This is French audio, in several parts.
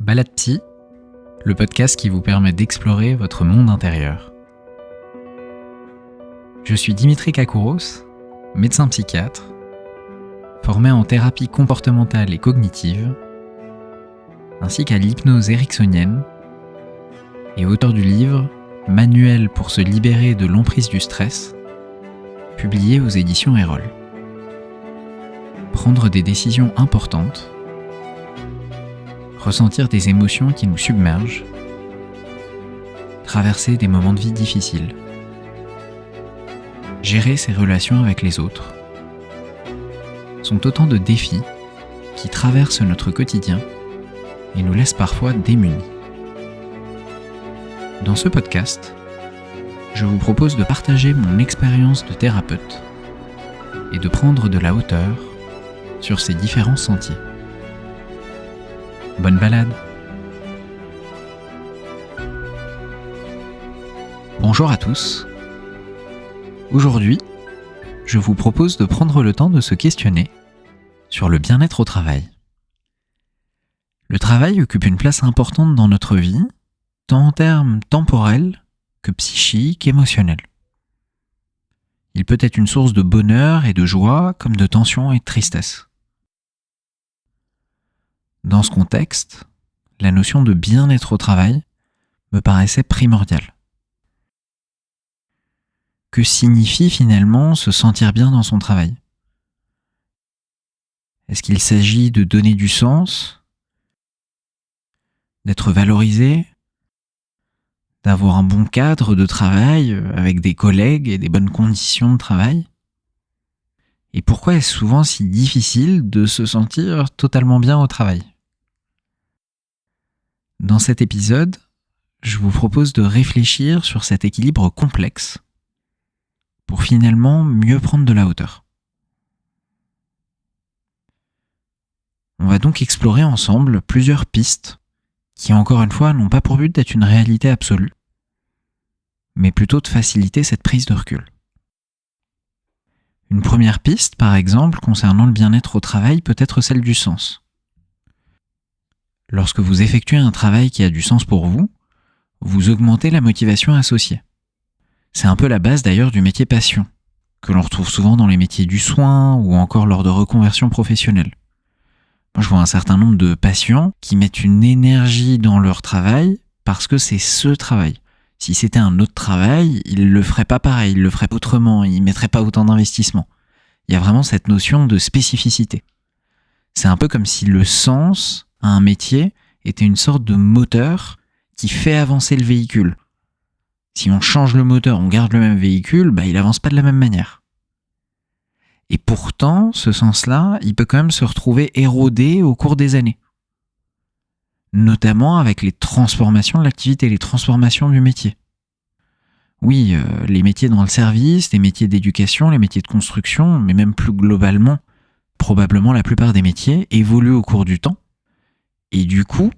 Balade Psy, le podcast qui vous permet d'explorer votre monde intérieur. Je suis Dimitri Kakouros, médecin psychiatre, formé en thérapie comportementale et cognitive, ainsi qu'à l'hypnose ericksonienne, et auteur du livre « Manuel pour se libérer de l'emprise du stress », publié aux éditions Erol. Prendre des décisions importantes, ressentir des émotions qui nous submergent, traverser des moments de vie difficiles, gérer ses relations avec les autres, sont autant de défis qui traversent notre quotidien et nous laissent parfois démunis. Dans ce podcast, je vous propose de partager mon expérience de thérapeute et de prendre de la hauteur sur ces différents sentiers. Bonne balade! Bonjour à tous. Aujourd'hui, je vous propose de prendre le temps de se questionner sur le bien-être au travail. Le travail occupe une place importante dans notre vie, tant en termes temporels que psychiques, émotionnels. Il peut être une source de bonheur et de joie, comme de tension et de tristesse. Dans ce contexte, la notion de bien-être au travail me paraissait primordiale. Que signifie finalement se sentir bien dans son travail ? Est-ce qu'il s'agit de donner du sens, d'être valorisé, d'avoir un bon cadre de travail avec des collègues et des bonnes conditions de travail ? Et pourquoi est-ce souvent si difficile de se sentir totalement bien au travail ? Dans cet épisode, je vous propose de réfléchir sur cet équilibre complexe pour finalement mieux prendre de la hauteur. On va donc explorer ensemble plusieurs pistes qui, encore une fois, n'ont pas pour but d'être une réalité absolue, mais plutôt de faciliter cette prise de recul. Une première piste, par exemple, concernant le bien-être au travail, peut être celle du sens. Lorsque vous effectuez un travail qui a du sens pour vous, vous augmentez la motivation associée. C'est un peu la base d'ailleurs du métier passion, que l'on retrouve souvent dans les métiers du soin ou encore lors de reconversion professionnelle. Moi, je vois un certain nombre de patients qui mettent une énergie dans leur travail parce que c'est ce travail. Si c'était un autre travail, ils le feraient pas pareil, ils le feraient autrement, ils mettraient pas autant d'investissement. Il y a vraiment cette notion de spécificité. C'est un peu comme si le sens à un métier était une sorte de moteur qui fait avancer le véhicule. Si on change le moteur, on garde le même véhicule, il avance pas de la même manière. Et pourtant, ce sens-là, il peut quand même se retrouver érodé au cours des années. Notamment avec les transformations de l'activité, les transformations du métier. Oui, les métiers dans le service, les métiers d'éducation, les métiers de construction, mais même plus globalement, probablement la plupart des métiers évoluent au cours du temps. Et du coup,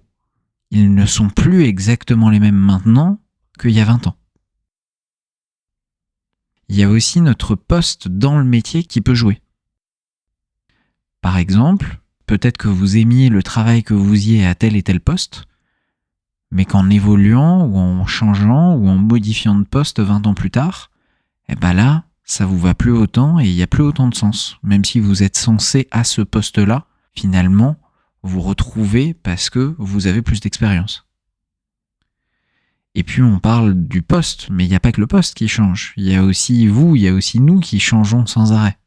ils ne sont plus exactement les mêmes maintenant qu'il y a 20 ans. Il y a aussi notre poste dans le métier qui peut jouer. Par exemple, peut-être que vous aimiez le travail que vous faisiez à tel et tel poste, mais qu'en évoluant ou en changeant ou en modifiant de poste 20 ans plus tard, là, ça vous va plus autant et il n'y a plus autant de sens. Même si vous êtes censé à ce poste-là, finalement, vous retrouvez parce que vous avez plus d'expérience. Et puis on parle du poste, mais il n'y a pas que le poste qui change. Il y a aussi vous, il y a aussi nous qui changeons sans arrêt.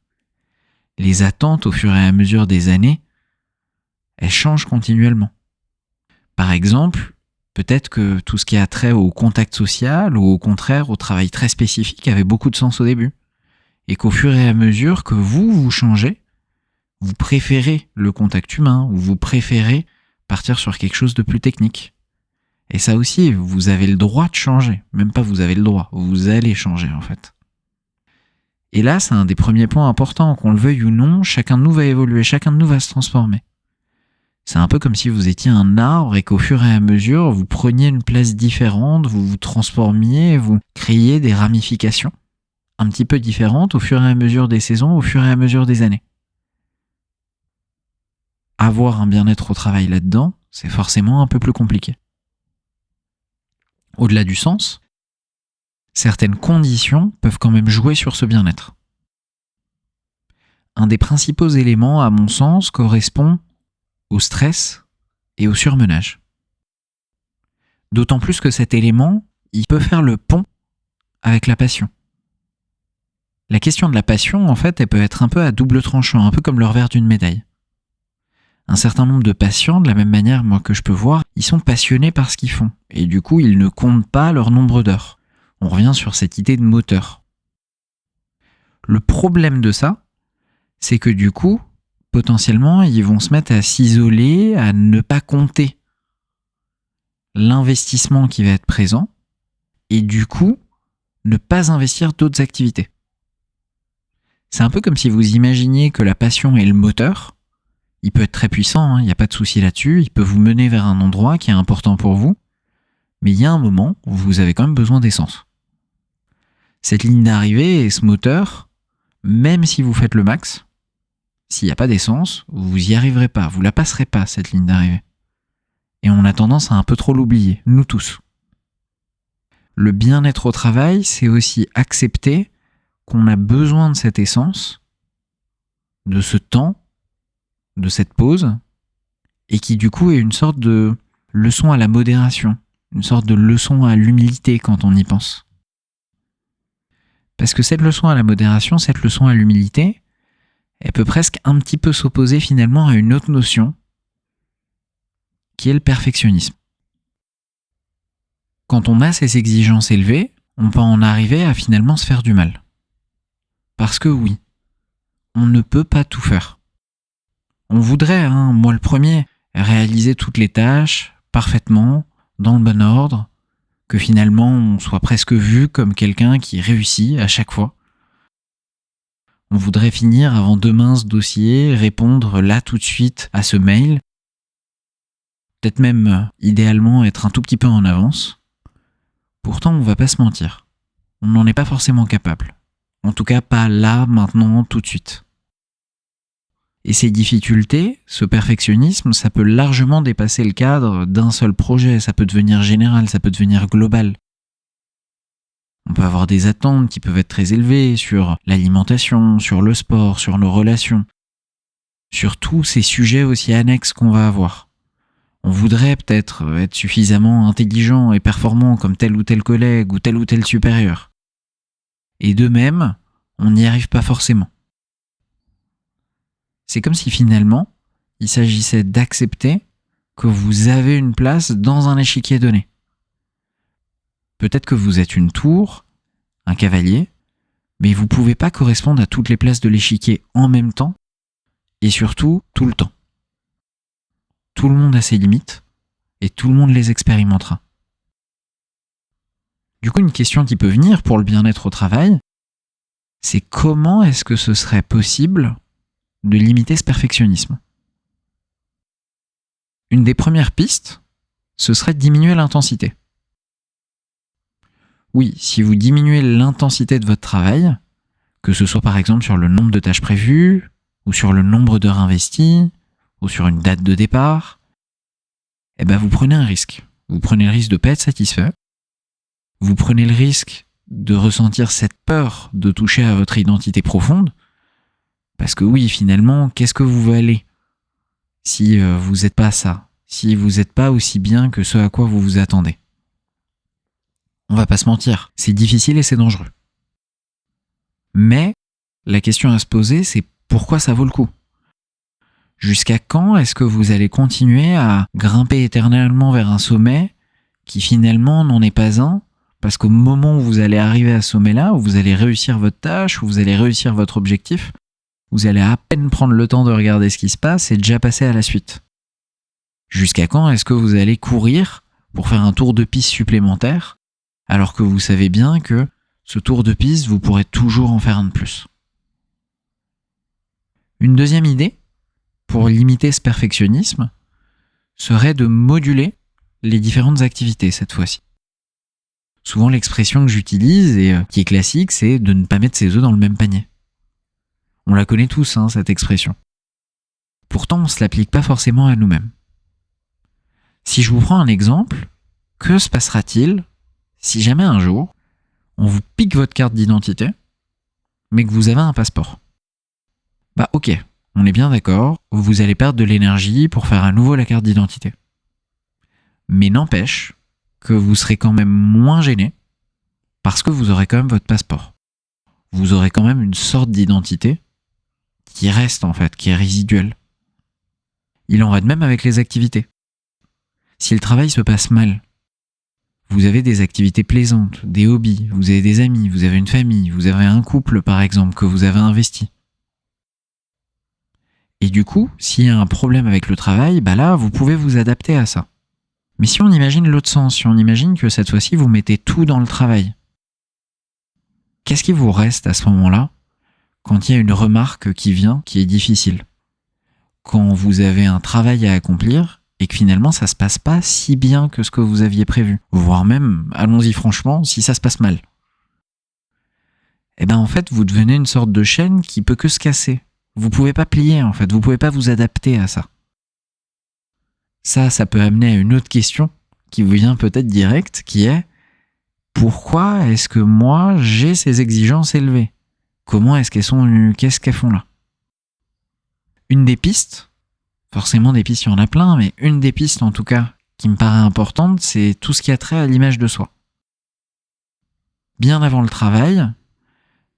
Les attentes au fur et à mesure des années, elles changent continuellement. Par exemple, peut-être que tout ce qui a trait au contact social ou au contraire au travail très spécifique avait beaucoup de sens au début. Et qu'au fur et à mesure que vous changez, vous préférez le contact humain ou vous préférez partir sur quelque chose de plus technique. Et ça aussi, vous avez le droit de changer. Même pas vous avez le droit, vous allez changer en fait. Et là, c'est un des premiers points importants, qu'on le veuille ou non, chacun de nous va évoluer, chacun de nous va se transformer. C'est un peu comme si vous étiez un arbre et qu'au fur et à mesure, vous preniez une place différente, vous vous transformiez, vous créiez des ramifications un petit peu différentes au fur et à mesure des saisons, au fur et à mesure des années. avoir un bien-être au travail là-dedans, c'est forcément un peu plus compliqué. Au-delà du sens, certaines conditions peuvent quand même jouer sur ce bien-être. Un des principaux éléments, à mon sens, correspond au stress et au surmenage. D'autant plus que cet élément, il peut faire le pont avec la passion. La question de la passion, en fait, elle peut être un peu à double tranchant, un peu comme le revers d'une médaille. Un certain nombre de patients, de la même manière moi que je peux voir, ils sont passionnés par ce qu'ils font. Et du coup, ils ne comptent pas leur nombre d'heures. On revient sur cette idée de moteur. Le problème de ça, c'est que du coup, potentiellement, ils vont se mettre à s'isoler, à ne pas compter l'investissement qui va être présent, et du coup, ne pas investir d'autres activités. C'est un peu comme si vous imaginiez que la passion est le moteur. Il peut être très puissant, il n'y a pas de souci là-dessus, il peut vous mener vers un endroit qui est important pour vous, mais il y a un moment où vous avez quand même besoin d'essence. Cette ligne d'arrivée et ce moteur, même si vous faites le max, s'il n'y a pas d'essence, vous n'y arriverez pas, vous la passerez pas, cette ligne d'arrivée. Et on a tendance à un peu trop l'oublier, nous tous. Le bien-être au travail, c'est aussi accepter qu'on a besoin de cette essence, de ce temps, de cette pause, et qui du coup est une sorte de leçon à la modération, une sorte de leçon à l'humilité quand on y pense. Parce que cette leçon à la modération, cette leçon à l'humilité, elle peut presque un petit peu s'opposer finalement à une autre notion, qui est le perfectionnisme. Quand on a ces exigences élevées, on peut en arriver à finalement se faire du mal. Parce que oui, on ne peut pas tout faire. On voudrait, moi le premier, réaliser toutes les tâches parfaitement, dans le bon ordre, que finalement on soit presque vu comme quelqu'un qui réussit à chaque fois. On voudrait finir avant demain ce dossier, répondre là tout de suite à ce mail, peut-être même idéalement être un tout petit peu en avance. Pourtant, on va pas se mentir. On n'en est pas forcément capable. En tout cas, pas là, maintenant, tout de suite. Et ces difficultés, ce perfectionnisme, ça peut largement dépasser le cadre d'un seul projet. Ça peut devenir général, ça peut devenir global. On peut avoir des attentes qui peuvent être très élevées sur l'alimentation, sur le sport, sur nos relations, sur tous ces sujets aussi annexes qu'on va avoir. On voudrait peut-être être suffisamment intelligent et performant comme tel ou tel collègue ou tel supérieur. Et de même, on n'y arrive pas forcément. C'est comme si finalement, il s'agissait d'accepter que vous avez une place dans un échiquier donné. Peut-être que vous êtes une tour, un cavalier, mais vous ne pouvez pas correspondre à toutes les places de l'échiquier en même temps, et surtout tout le temps. Tout le monde a ses limites, et tout le monde les expérimentera. Du coup, une question qui peut venir pour le bien-être au travail, c'est comment est-ce que ce serait possible de limiter ce perfectionnisme ? Une des premières pistes, ce serait de diminuer l'intensité. Oui, si vous diminuez l'intensité de votre travail, que ce soit par exemple sur le nombre de tâches prévues, ou sur le nombre d'heures investies, ou sur une date de départ, vous prenez un risque. Vous prenez le risque de ne pas être satisfait. Vous prenez le risque de ressentir cette peur de toucher à votre identité profonde. Parce que oui, finalement, qu'est-ce que vous valez si vous n'êtes pas ça, si vous n'êtes pas aussi bien que ce à quoi vous vous attendez ? On va pas se mentir, c'est difficile et c'est dangereux. Mais la question à se poser, c'est pourquoi ça vaut le coup ? Jusqu'à quand est-ce que vous allez continuer à grimper éternellement vers un sommet qui finalement n'en est pas un, parce qu'au moment où vous allez arriver à ce sommet-là, où vous allez réussir votre tâche, où vous allez réussir votre objectif, vous allez à peine prendre le temps de regarder ce qui se passe et déjà passer à la suite. Jusqu'à quand est-ce que vous allez courir pour faire un tour de piste supplémentaire, alors que vous savez bien que ce tour de piste, vous pourrez toujours en faire un de plus ? Une deuxième idée, pour limiter ce perfectionnisme, serait de moduler les différentes activités cette fois-ci. Souvent, l'expression que j'utilise et qui est classique, c'est de ne pas mettre ses œufs dans le même panier. On la connaît tous, cette expression. Pourtant, on ne se l'applique pas forcément à nous-mêmes. Si je vous prends un exemple, que se passera-t-il si jamais un jour, on vous pique votre carte d'identité, mais que vous avez un passeport? Bah ok, on est bien d'accord, vous allez perdre de l'énergie pour faire à nouveau la carte d'identité. Mais n'empêche que vous serez quand même moins gêné parce que vous aurez quand même votre passeport. Vous aurez quand même une sorte d'identité qui reste en fait, qui est résiduelle. Il en va de même avec les activités. Si le travail se passe mal, vous avez des activités plaisantes, des hobbies, vous avez des amis, vous avez une famille, vous avez un couple par exemple que vous avez investi. Et du coup, s'il y a un problème avec le travail, bah là, vous pouvez vous adapter à ça. Mais si on imagine l'autre sens, si on imagine que cette fois-ci, vous mettez tout dans le travail, qu'est-ce qui vous reste à ce moment-là quand il y a une remarque qui vient, qui est difficile? Quand vous avez un travail à accomplir et que finalement ça se passe pas si bien que ce que vous aviez prévu, voire même, allons-y franchement, si ça se passe mal. Eh ben en fait, vous devenez une sorte de chaîne qui peut que se casser. Vous pouvez pas plier en fait, vous pouvez pas vous adapter à ça. Ça peut amener à une autre question qui vous vient peut-être direct, qui est: pourquoi est-ce que moi j'ai ces exigences élevées? Comment est-ce qu'elles sont, qu'est-ce qu'elles font là? Une des pistes, forcément des pistes il y en a plein, mais une des pistes en tout cas qui me paraît importante, c'est tout ce qui a trait à l'image de soi. Bien avant le travail,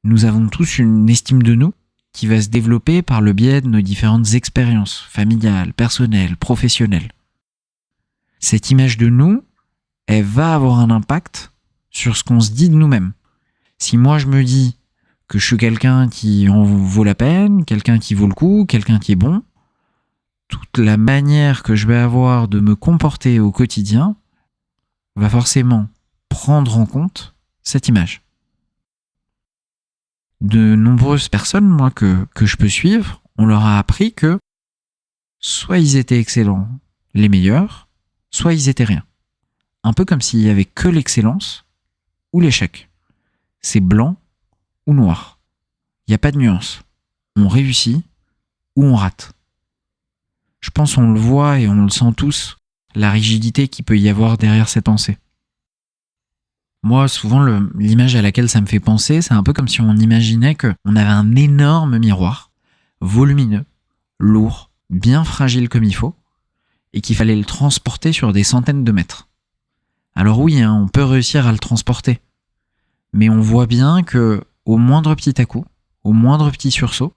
nous avons tous une estime de nous qui va se développer par le biais de nos différentes expériences familiales, personnelles, professionnelles. Cette image de nous, elle va avoir un impact sur ce qu'on se dit de nous-mêmes. Si moi je me dis que je suis quelqu'un qui en vaut la peine, quelqu'un qui vaut le coup, quelqu'un qui est bon, toute la manière que je vais avoir de me comporter au quotidien va forcément prendre en compte cette image. De nombreuses personnes, moi, que je peux suivre, on leur a appris que soit ils étaient excellents, les meilleurs, soit ils étaient rien. Un peu comme s'il y avait que l'excellence ou l'échec. C'est blanc ou noir. Il n'y a pas de nuance. On réussit ou on rate. Je pense qu'on le voit et on le sent tous, la rigidité qu'il peut y avoir derrière ces pensées. Moi, souvent, l'image à laquelle ça me fait penser, c'est un peu comme si on imaginait qu'on avait un énorme miroir, volumineux, lourd, bien fragile comme il faut, et qu'il fallait le transporter sur des centaines de mètres. Alors oui, on peut réussir à le transporter, mais on voit bien que au moindre petit à-coup, au moindre petit sursaut,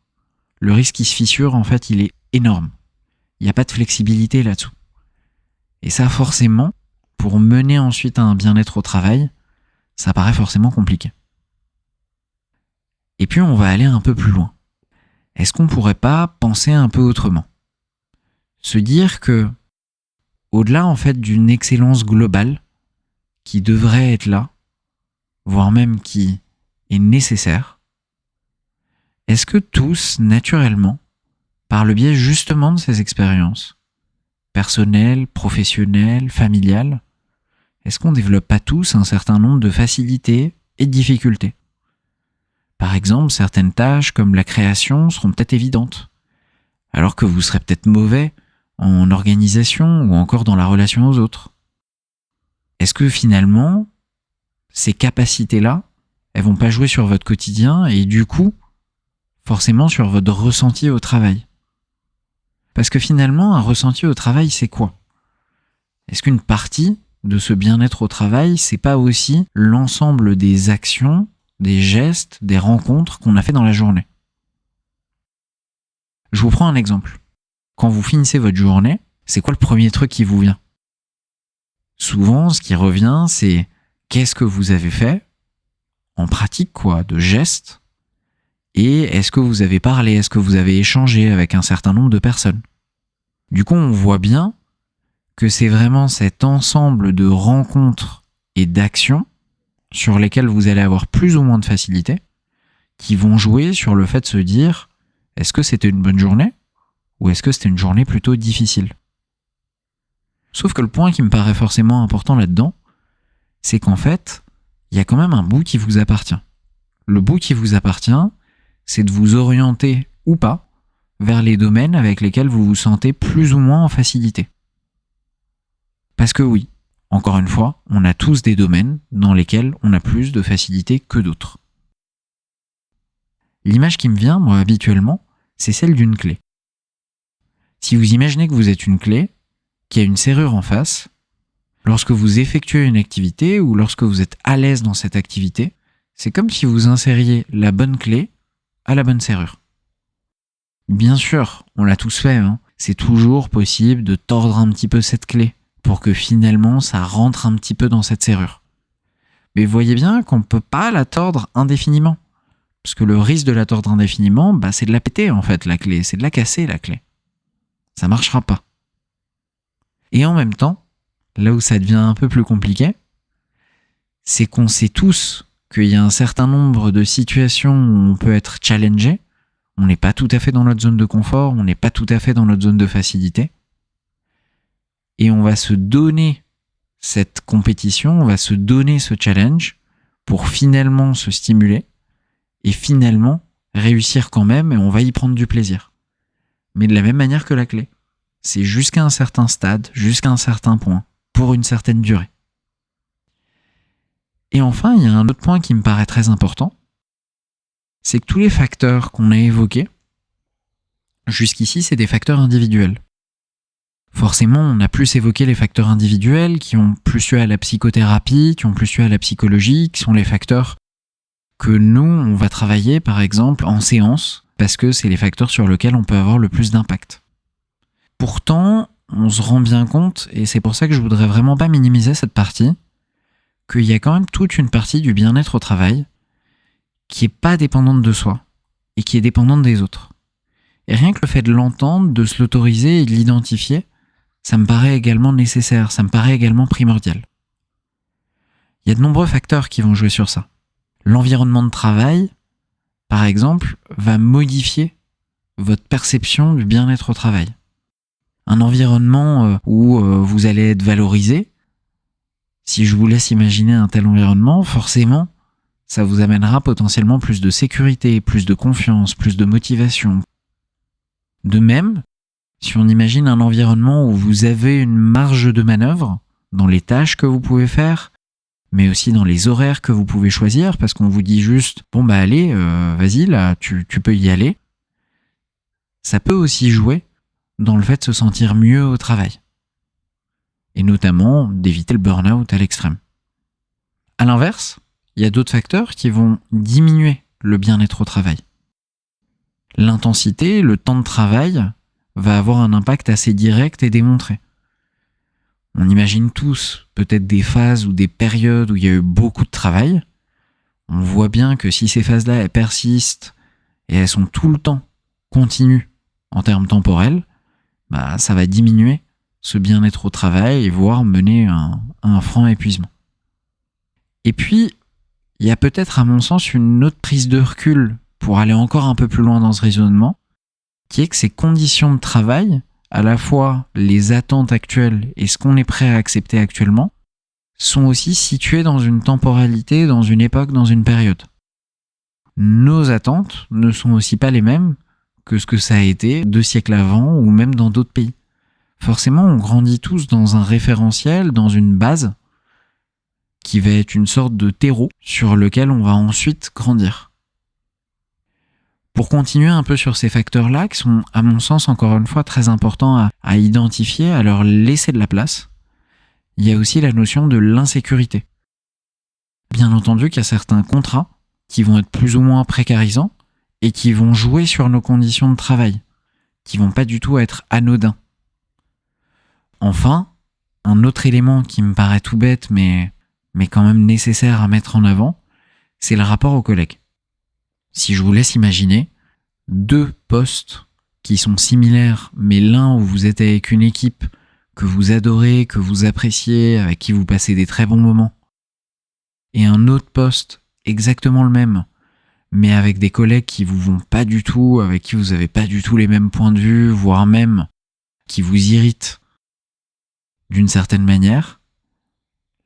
le risque qui se fissure, en fait, il est énorme. Il n'y a pas de flexibilité là-dessous. Et ça, forcément, pour mener ensuite à un bien-être au travail, ça paraît forcément compliqué. Et puis on va aller un peu plus loin. Est-ce qu'on pourrait pas penser un peu autrement? Se dire que, au-delà en fait d'une excellence globale qui devrait être là, voire même qui est nécessaire, est-ce que tous, naturellement, par le biais justement de ces expériences, personnelles, professionnelles, familiales, est-ce qu'on ne développe pas tous un certain nombre de facilités et de difficultés? Par exemple, certaines tâches comme la création seront peut-être évidentes, alors que vous serez peut-être mauvais en organisation ou encore dans la relation aux autres. Est-ce que finalement, ces capacités-là, elles vont pas jouer sur votre quotidien et du coup, forcément sur votre ressenti au travail? Parce que finalement, un ressenti au travail, c'est quoi? Est-ce qu'une partie de ce bien-être au travail, c'est pas aussi l'ensemble des actions, des gestes, des rencontres qu'on a fait dans la journée? Je vous prends un exemple. Quand vous finissez votre journée, c'est quoi le premier truc qui vous vient? Souvent, ce qui revient, c'est qu'est-ce que vous avez fait en pratique, de gestes, et est-ce que vous avez parlé, est-ce que vous avez échangé avec un certain nombre de personnes? Du coup, on voit bien que c'est vraiment cet ensemble de rencontres et d'actions sur lesquelles vous allez avoir plus ou moins de facilité qui vont jouer sur le fait de se dire: est-ce que c'était une bonne journée ou est-ce que c'était une journée plutôt difficile? Sauf que le point qui me paraît forcément important là-dedans, c'est qu'en fait, il y a quand même un bout qui vous appartient. Le bout qui vous appartient, c'est de vous orienter ou pas vers les domaines avec lesquels vous vous sentez plus ou moins en facilité. Parce que oui, encore une fois, on a tous des domaines dans lesquels on a plus de facilité que d'autres. L'image qui me vient, moi, habituellement, c'est celle d'une clé. Si vous imaginez que vous êtes une clé, qu'il y a une serrure en face, lorsque vous effectuez une activité ou lorsque vous êtes à l'aise dans cette activité, c'est comme si vous insériez la bonne clé à la bonne serrure. Bien sûr, on l'a tous fait, c'est toujours possible de tordre un petit peu cette clé pour que finalement ça rentre un petit peu dans cette serrure. Mais vous voyez bien qu'on ne peut pas la tordre indéfiniment. Parce que le risque de la tordre indéfiniment, c'est de la péter en fait la clé, c'est de la casser la clé. Ça ne marchera pas. Et en même temps, là où ça devient un peu plus compliqué, c'est qu'on sait tous qu'il y a un certain nombre de situations où on peut être challengé, on n'est pas tout à fait dans notre zone de confort, on n'est pas tout à fait dans notre zone de facilité, et on va se donner cette compétition, on va se donner ce challenge pour finalement se stimuler et finalement réussir quand même, et on va y prendre du plaisir. Mais de la même manière que la clé. C'est jusqu'à un certain stade, jusqu'à un certain point, pour une certaine durée. Et enfin, il y a un autre point qui me paraît très important, c'est que tous les facteurs qu'on a évoqués, jusqu'ici, c'est des facteurs individuels. Forcément, on a plus évoqué les facteurs individuels qui ont plus eu à la psychothérapie, qui ont plus eu à la psychologie, qui sont les facteurs que nous, on va travailler, par exemple, en séance, parce que c'est les facteurs sur lesquels on peut avoir le plus d'impact. Pourtant, on se rend bien compte, et c'est pour ça que je voudrais vraiment pas minimiser cette partie, qu'il y a quand même toute une partie du bien-être au travail qui est pas dépendante de soi et qui est dépendante des autres. Et rien que le fait de l'entendre, de se l'autoriser et de l'identifier, ça me paraît également nécessaire, ça me paraît également primordial. Il y a de nombreux facteurs qui vont jouer sur ça. L'environnement de travail, par exemple, va modifier votre perception du bien-être au travail. Un environnement où vous allez être valorisé, si je vous laisse imaginer un tel environnement, forcément, ça vous amènera potentiellement plus de sécurité, plus de confiance, plus de motivation. De même, si on imagine un environnement où vous avez une marge de manœuvre dans les tâches que vous pouvez faire, mais aussi dans les horaires que vous pouvez choisir, parce qu'on vous dit juste « bon allez, vas-y là, tu peux y aller », ça peut aussi jouer dans le fait de se sentir mieux au travail. Et notamment d'éviter le burn-out à l'extrême. À l'inverse, il y a d'autres facteurs qui vont diminuer le bien-être au travail. L'intensité, le temps de travail va avoir un impact assez direct et démontré. On imagine tous peut-être des phases ou des périodes où il y a eu beaucoup de travail. On voit bien que si ces phases-là, elles persistent et elles sont tout le temps continues en termes temporels, ça va diminuer ce bien-être au travail et voire mener à un franc épuisement. Et puis, il y a peut-être à mon sens une autre prise de recul pour aller encore un peu plus loin dans ce raisonnement, qui est que ces conditions de travail, à la fois les attentes actuelles et ce qu'on est prêt à accepter actuellement, sont aussi situées dans une temporalité, dans une époque, dans une période. Nos attentes ne sont aussi pas les mêmes que ce que ça a été 2 siècles avant ou même dans d'autres pays. Forcément, on grandit tous dans un référentiel, dans une base qui va être une sorte de terreau sur lequel on va ensuite grandir. Pour continuer un peu sur ces facteurs-là, qui sont, à mon sens, encore une fois, très importants à identifier, à leur laisser de la place, il y a aussi la notion de l'insécurité. Bien entendu qu'il y a certains contrats qui vont être plus ou moins précarisants et qui vont jouer sur nos conditions de travail, qui vont pas du tout être anodins. Enfin, un autre élément qui me paraît tout bête, mais quand même nécessaire à mettre en avant, c'est le rapport aux collègues. Si je vous laisse imaginer 2 postes qui sont similaires, mais l'un où vous êtes avec une équipe que vous adorez, que vous appréciez, avec qui vous passez des très bons moments, et un autre poste exactement le même, mais avec des collègues qui vous vont pas du tout, avec qui vous avez pas du tout les mêmes points de vue, voire même qui vous irritent d'une certaine manière,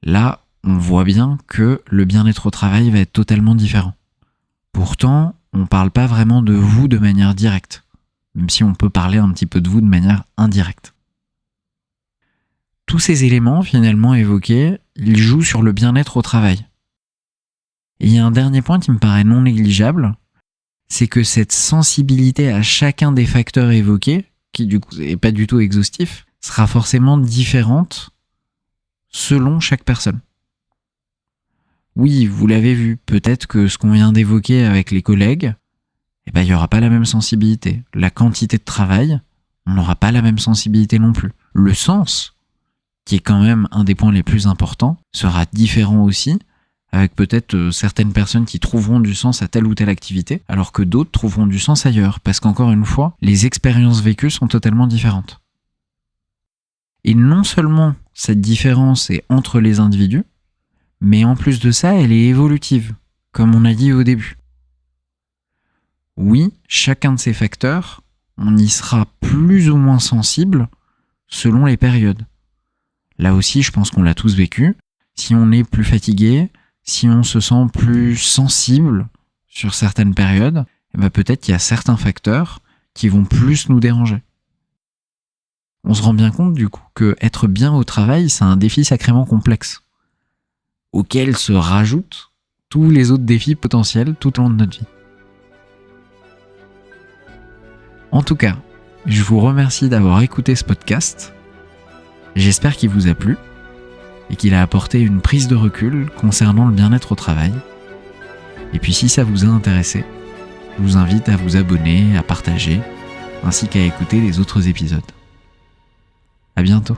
là, on voit bien que le bien-être au travail va être totalement différent. Pourtant, on ne parle pas vraiment de vous de manière directe, même si on peut parler un petit peu de vous de manière indirecte. Tous ces éléments finalement évoqués, ils jouent sur le bien-être au travail. Et il y a un dernier point qui me paraît non négligeable, c'est que cette sensibilité à chacun des facteurs évoqués, qui du coup n'est pas du tout exhaustif, sera forcément différente selon chaque personne. Oui, vous l'avez vu, peut-être que ce qu'on vient d'évoquer avec les collègues, il n'y aura pas la même sensibilité. La quantité de travail, on n'aura pas la même sensibilité non plus. Le sens, qui est quand même un des points les plus importants, sera différent aussi, avec peut-être certaines personnes qui trouveront du sens à telle ou telle activité, alors que d'autres trouveront du sens ailleurs, parce qu'encore une fois, les expériences vécues sont totalement différentes. Et non seulement cette différence est entre les individus, mais en plus de ça, elle est évolutive, comme on a dit au début. Oui, chacun de ces facteurs, on y sera plus ou moins sensible selon les périodes. Là aussi, je pense qu'on l'a tous vécu. Si on est plus fatigué, si on se sent plus sensible sur certaines périodes, peut-être qu'il y a certains facteurs qui vont plus nous déranger. On se rend bien compte du coup que être bien au travail, c'est un défi sacrément complexe, auquel se rajoutent tous les autres défis potentiels tout au long de notre vie. En tout cas, je vous remercie d'avoir écouté ce podcast. J'espère qu'il vous a plu et qu'il a apporté une prise de recul concernant le bien-être au travail. Et puis si ça vous a intéressé, je vous invite à vous abonner, à partager, ainsi qu'à écouter les autres épisodes. À bientôt.